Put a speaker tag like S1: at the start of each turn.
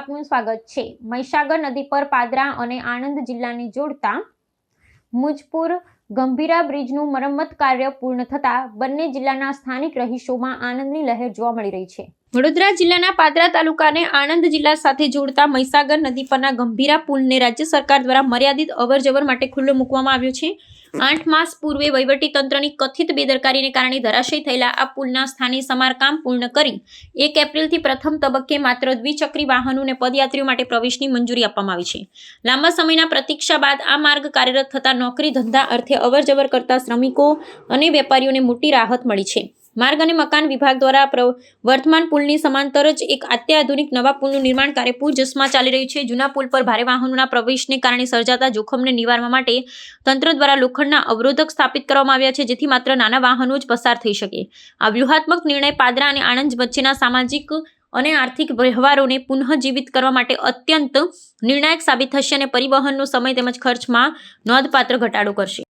S1: આપનું સ્વાગત છે। મહીસાગર નદી પર પાદરા અને આણંદ જિલ્લાને જોડતા મુજપુર ગંભીરા બ્રિજનું મરમ્મત કાર્ય પૂર્ણ થતા બંને જિલ્લાના સ્થાનિક રહીશોમાં આનંદની લહેર જોવા મળી રહી છે। વડોદરા જિલ્લાના પાદરા તાલુકાને આણંદ જિલ્લા સાથે જોડતા મહીસાગર નદી પરના ગંભીરા પુલને રાજ્ય સરકાર દ્વારા મર્યાદિત અવરજવર માટે ખુલ્લો મૂકવામાં આવ્યો છે। 8 માસ પૂર્વે વહીવટી તંત્રની કથિત બેદરકારીને કારણે ધરાશયી થયેલા આ પુલના સ્થાને સમારકામ પૂર્ણ કરી 1 એપ્રિલથી પ્રથમ તબક્કે માત્ર દ્વિચક્રી વાહનો અને પદયાત્રીઓ માટે પ્રવેશની મંજૂરી આપવામાં આવી છે। લાંબા સમયના પ્રતીક્ષા બાદ આ માર્ગ કાર્યરત થતા નોકરી ધંધા અર્થે અવરજવર કરતા શ્રમિકો અને વેપારીઓને મોટી રાહત મળી છે। માર્ગ અને મકાન વિભાગ દ્વારા વર્તમાન પુલની સમાંતર જ એક અત્યાધુનિક નવા પુલનું નિર્માણ કાર્ય પૂરજોશમાં ચાલી રહ્યું છે। જૂના પુલ પર ભારે વાહનોના પ્રવેશને કારણે સર્જાતા જોખમને નિવારવા માટે તંત્ર દ્વારા લોખંડના અવરોધક સ્થાપિત કરવામાં આવ્યા છે, જેથી માત્ર નાના વાહનો જ પસાર થઈ શકે। આ વ્યૂહાત્મક નિર્ણય પાદરા અને આણંદ વચ્ચેના સામાજિક અને આર્થિક વ્યવહારોને પુનઃજીવિત કરવા માટે અત્યંત નિર્ણાયક સાબિત થશે અને પરિવહનનો સમય તેમજ ખર્ચમાં નોંધપાત્ર ઘટાડો કરશે।